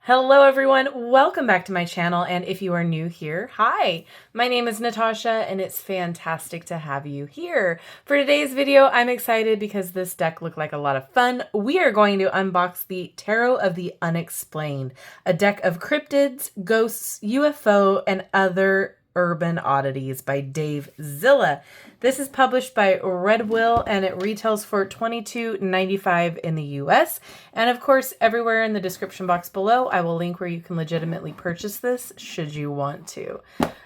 Hello everyone, welcome back to my channel, and if you are new here, hi! My name is Natasha and it's fantastic to have you here. For today's video, I'm excited because this deck looked like a lot of fun. We are going to unbox the Tarot of the Unexplained, a deck of cryptids, ghosts, UFO, and other urban oddities by Davezilla. This is published by Red Will and it retails for $22.95 in the US. And of course, everywhere in the description box below, I will link where you can legitimately purchase this should you want to.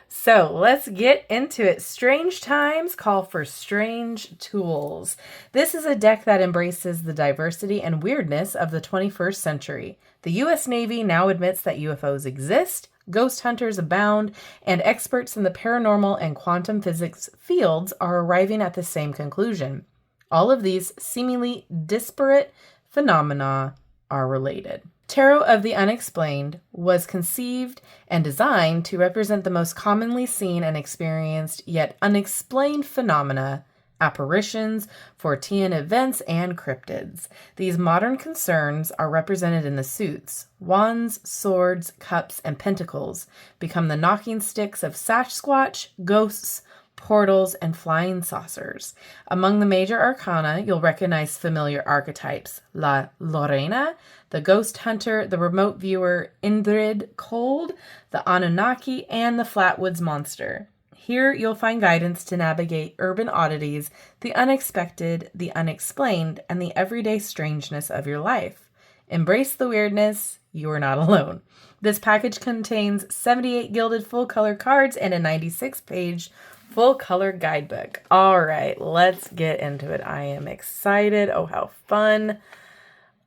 So let's get into it. Strange times call for strange tools. This is a deck that embraces the diversity and weirdness of the 21st century. The US Navy now admits that UFOs exist, ghost hunters abound, and experts in the paranormal and quantum physics fields are arriving at the same conclusion. All of these seemingly disparate phenomena are related. Tarot of the Unexplained was conceived and designed to represent the most commonly seen and experienced yet unexplained phenomena, apparitions, Fortean events, and cryptids. These modern concerns are represented in the suits. Wands, swords, cups, and pentacles become the knocking sticks of Sasquatch, ghosts, portals, and flying saucers. Among the major arcana, you'll recognize familiar archetypes: La Lorena, the ghost hunter, the remote viewer, Indrid Cold, the Anunnaki, and the Flatwoods monster. Here you'll find guidance to navigate urban oddities, the unexpected, the unexplained, and the everyday strangeness of your life. Embrace the weirdness, you are not alone. This package contains 78 gilded full-color cards and a 96-page full-color guidebook. All right, let's get into it. I am excited. Oh, how fun.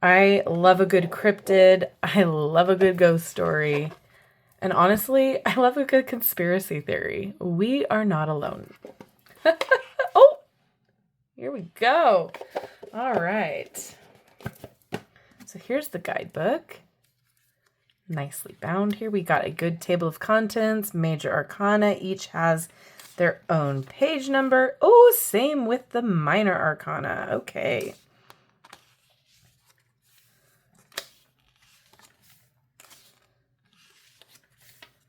I love a good cryptid. I love a good ghost story. And honestly, I love a good conspiracy theory. We are not alone. Oh, here we go. All right. So here's the guidebook. Nicely bound here. We got a good table of contents, major arcana. Each has their own page number. Oh, same with the minor arcana. Okay.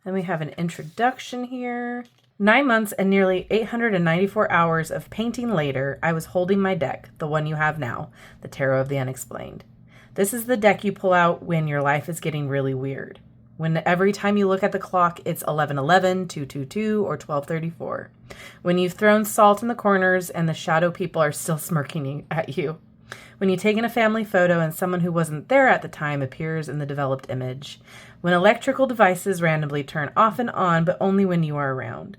Then we have an introduction here. 9 months and nearly 894 hours of painting later, I was holding my deck, the one you have now, the Tarot of the Unexplained. This is the deck you pull out when your life is getting really weird. When every time you look at the clock, it's 11:11, 2:22, or 12:34. When you've thrown salt in the corners and the shadow people are still smirking at you. When you take in a family photo and someone who wasn't there at the time appears in the developed image. When electrical devices randomly turn off and on, but only when you are around.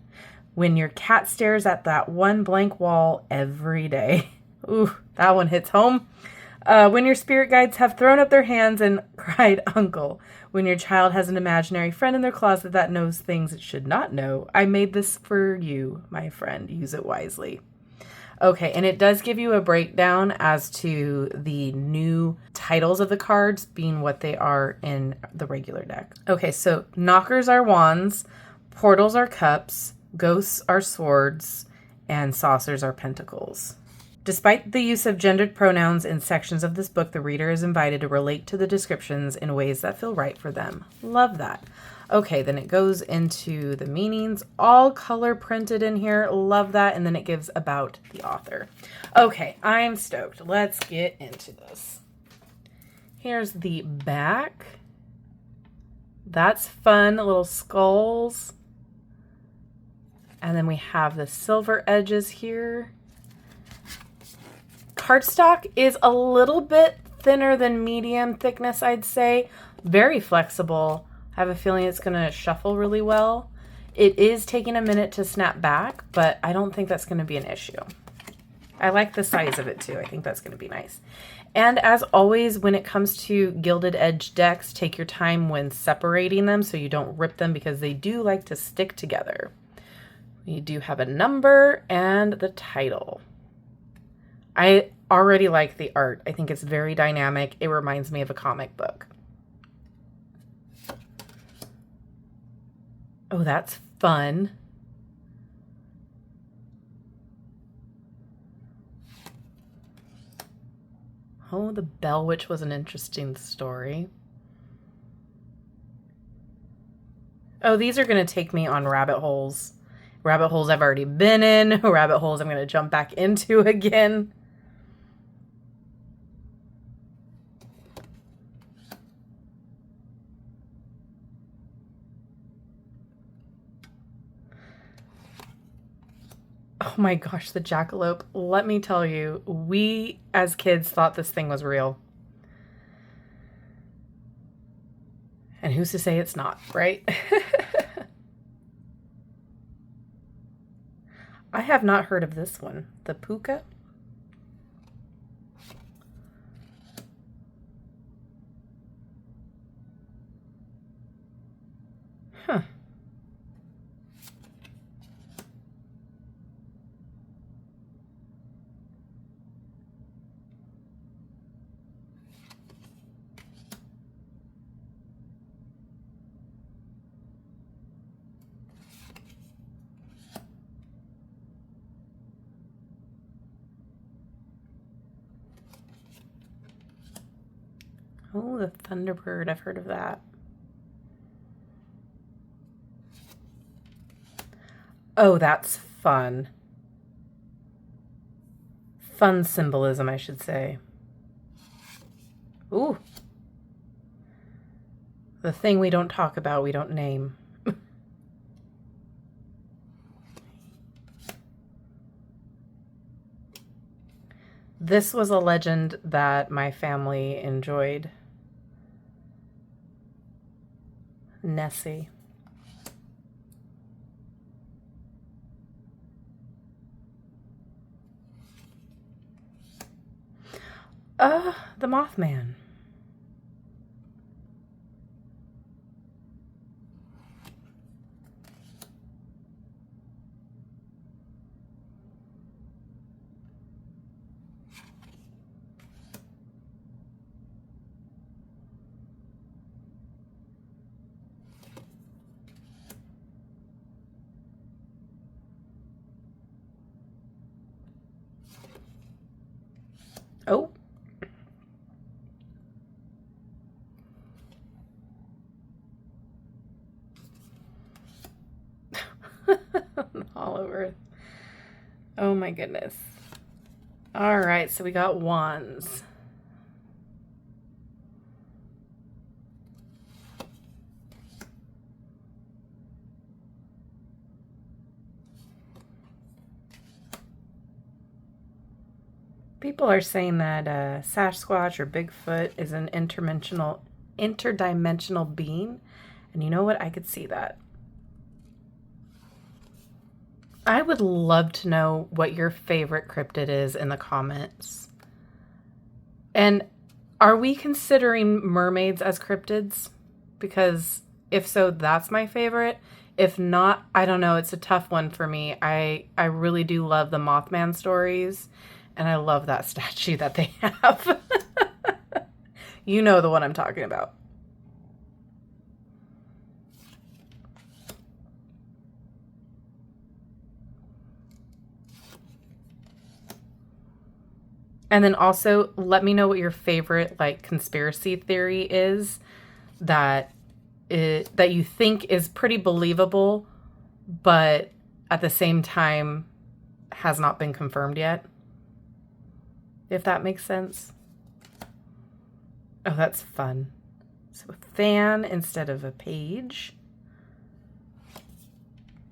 When your cat stares at that one blank wall every day. Ooh, that one hits home. When your spirit guides have thrown up their hands and cried, "Uncle." When your child has an imaginary friend in their closet that knows things it should not know. I made this for you, my friend. Use it wisely. Okay, and it does give you a breakdown as to the new titles of the cards being what they are in the regular deck. Okay, so knockers are wands, portals are cups, ghosts are swords, and saucers are pentacles. Despite the use of gendered pronouns in sections of this book, the reader is invited to relate to the descriptions in ways that feel right for them. Love that. Okay, then it goes into the meanings, all color printed in here. Love that. And then it gives about the author. Okay, I'm stoked. Let's get into this. Here's the back. That's fun, little skulls. And then we have the silver edges here. Cardstock is a little bit thinner than medium thickness, I'd say. Very flexible. I have a feeling it's going to shuffle really well. It is taking a minute to snap back, but I don't think that's going to be an issue. I like the size of it too. I think that's going to be nice. And as always, when it comes to gilded edge decks, take your time when separating them so you don't rip them because they do like to stick together. We do have a number and the title. I already like the art. I think it's very dynamic. It reminds me of a comic book. Oh, that's fun. Oh, the Bell Witch was an interesting story. Oh, these are going to take me on rabbit holes. Rabbit holes I've already been in, rabbit holes I'm going to jump back into again. Oh my gosh, the jackalope. Let me tell you, we as kids thought this thing was real. And who's to say it's not, right? I have not heard of this one. The puka? Huh. Oh, the Thunderbird. I've heard of that. Oh, that's fun. Fun symbolism, I should say. Ooh. The thing we don't talk about, we don't name. This was a legend that my family enjoyed. Nessie. The Mothman. Oh. All over. Oh my goodness. All right, so we got wands. People are saying that Sasquatch or Bigfoot is an interdimensional being. And you know what? I could see that. I would love to know what your favorite cryptid is in the comments. And are we considering mermaids as cryptids? Because if so, that's my favorite. If not, I don't know. It's a tough one for me. I really do love the Mothman stories. And I love that statue that they have. You know the one I'm talking about. And then also let me know what your favorite like conspiracy theory is that you think is pretty believable, but at the same time has not been confirmed yet. If that makes sense. Oh, that's fun. So a fan instead of a page.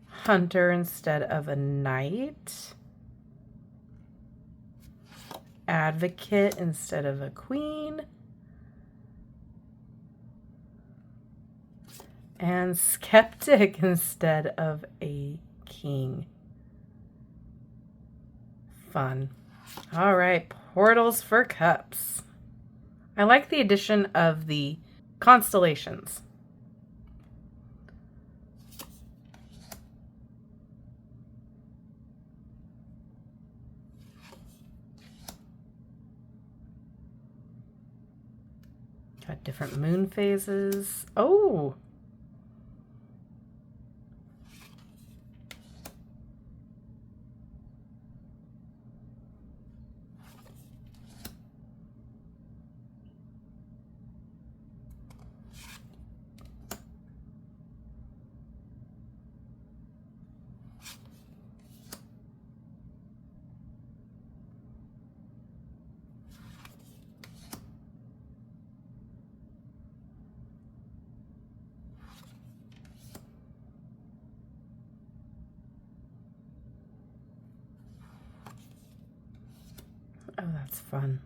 Hunter instead of a knight. Advocate instead of a queen. And skeptic instead of a king. Fun. All right, portals for cups. I like the addition of the constellations. Got different moon phases. Oh! fun.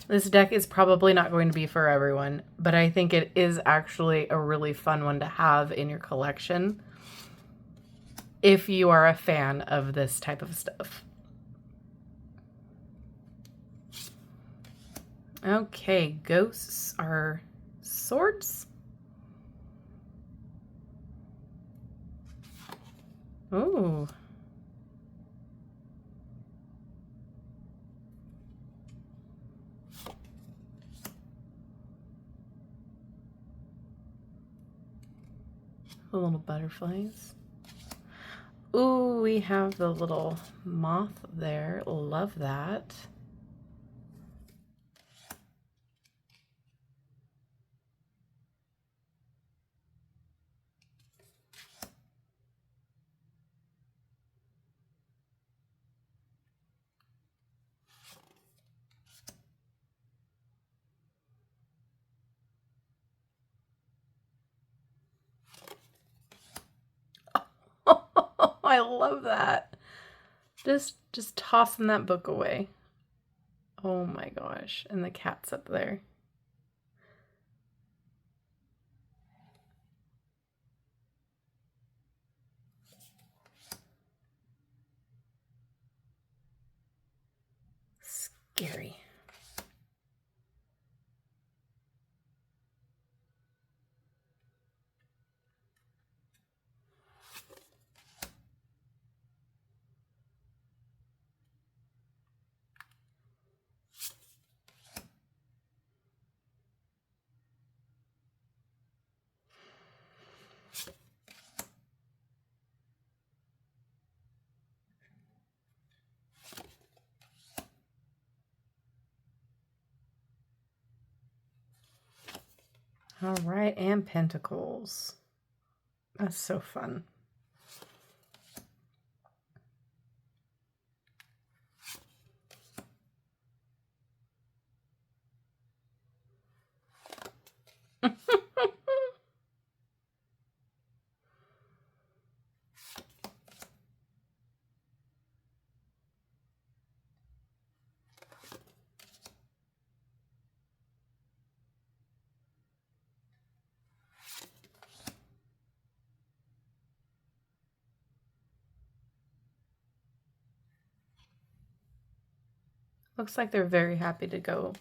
This deck is probably not going to be for everyone, but I think it is actually a really fun one to have in your collection if you are a fan of this type of stuff. Okay, ghosts are swords. Ooh. The little butterflies. Ooh, we have the little moth there. Love that. I love that. Just tossing that book away. Oh my gosh. And the cat's up there. Scary. All right, and pentacles. That's so fun. Looks like they're very happy to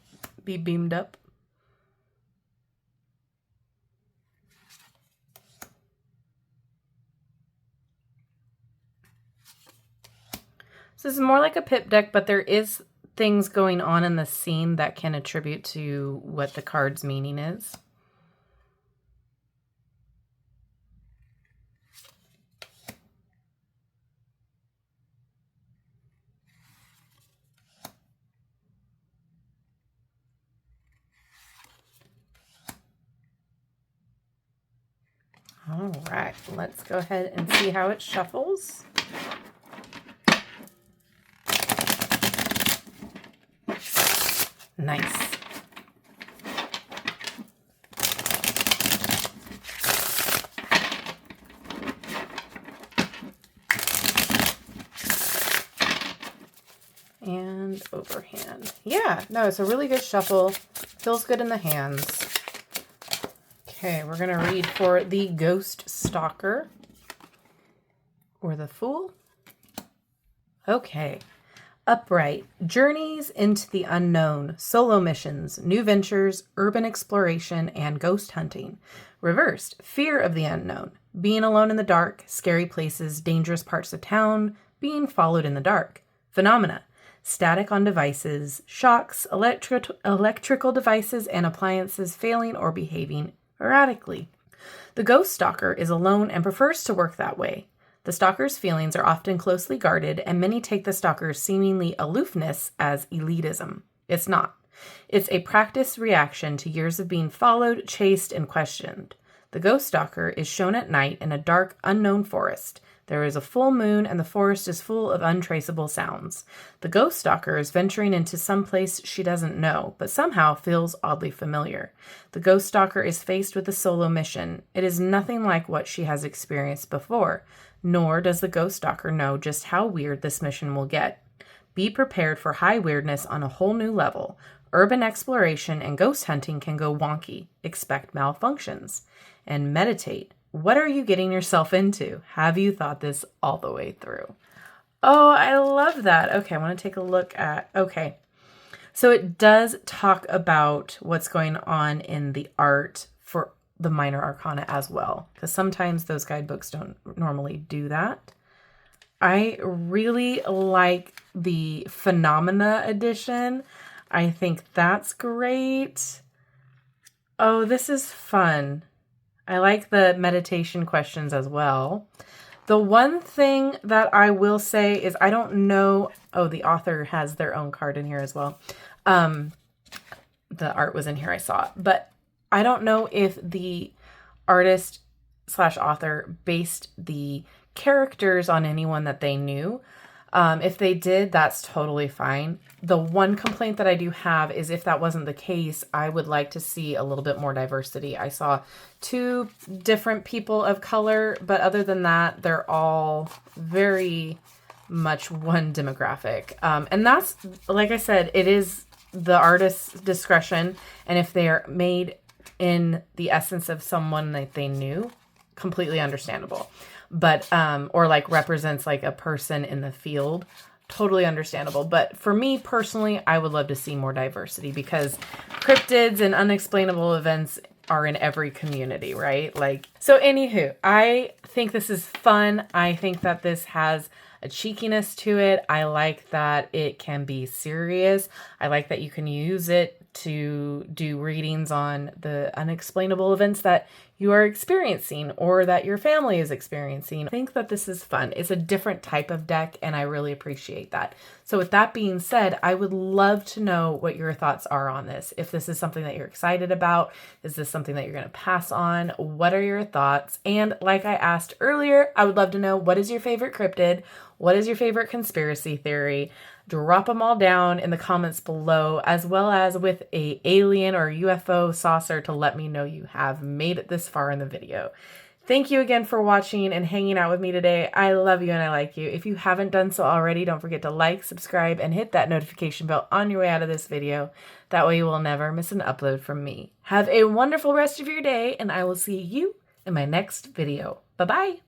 be beamed up. So this is more like a pip deck, but there is things going on in the scene that can attribute to what the card's meaning is. All right, let's go ahead and see how it shuffles. Nice. And overhand. Yeah, no, it's a really good shuffle. Feels good in the hands. Okay, we're going to read for the Ghost Stalker or the Fool. Okay. Upright, journeys into the unknown, solo missions, new ventures, urban exploration, and ghost hunting. Reversed, fear of the unknown, being alone in the dark, scary places, dangerous parts of town, being followed in the dark. Phenomena, static on devices, shocks, electrical devices, and appliances failing or behaving erratically. The ghost stalker is alone and prefers to work that way. The stalker's feelings are often closely guarded, and many take the stalker's seemingly aloofness as elitism. It's not. It's a practiced reaction to years of being followed, chased, and questioned. The ghost stalker is shown at night in a dark, unknown forest, There is a full moon and the forest is full of untraceable sounds. The ghost stalker is venturing into some place she doesn't know, but somehow feels oddly familiar. The ghost stalker is faced with a solo mission. It is nothing like what she has experienced before, nor does the ghost stalker know just how weird this mission will get. Be prepared for high weirdness on a whole new level. Urban exploration and ghost hunting can go wonky. Expect malfunctions. And meditate. What are you getting yourself into? Have you thought this all the way through? Oh, I love that. Okay, I want to take a look at, okay. So it does talk about what's going on in the art for the minor arcana as well, because sometimes those guidebooks don't normally do that. I really like the Phenomena edition. I think that's great. Oh, this is fun. I like the meditation questions as well. The one thing that I will say is I don't know. Oh, the author has their own card in here as well. The art was in here. I saw it. But I don't know if the artist / author based the characters on anyone that they knew. If they did, that's totally fine. The one complaint that I do have is if that wasn't the case, I would like to see a little bit more diversity. I saw 2 different people of color, but other than that, they're all very much one demographic. And that's, like I said, it is the artist's discretion. And if they are made in the essence of someone that they knew, completely understandable. But, or like represents like a person in the field, totally understandable. But for me personally, I would love to see more diversity because cryptids and unexplainable events are in every community, right? Like, so anywho, I think this is fun. I think that this has a cheekiness to it. I like that it can be serious. I like that you can use it to do readings on the unexplainable events that you are experiencing or that your family is experiencing. I think that this is fun. It's a different type of deck and I really appreciate that. So with that being said, I would love to know what your thoughts are on this. If this is something that you're excited about, is this something that you're going to pass on? What are your thoughts? And like I asked earlier, I would love to know, what is your favorite cryptid? What is your favorite conspiracy theory? Drop them all down in the comments below, as well as with a alien or UFO saucer to let me know you have made it this far in the video. Thank you again for watching and hanging out with me today. I love you and I like you. If you haven't done so already, don't forget to like, subscribe, and hit that notification bell on your way out of this video. That way you will never miss an upload from me. Have a wonderful rest of your day, and I will see you in my next video. Bye-bye.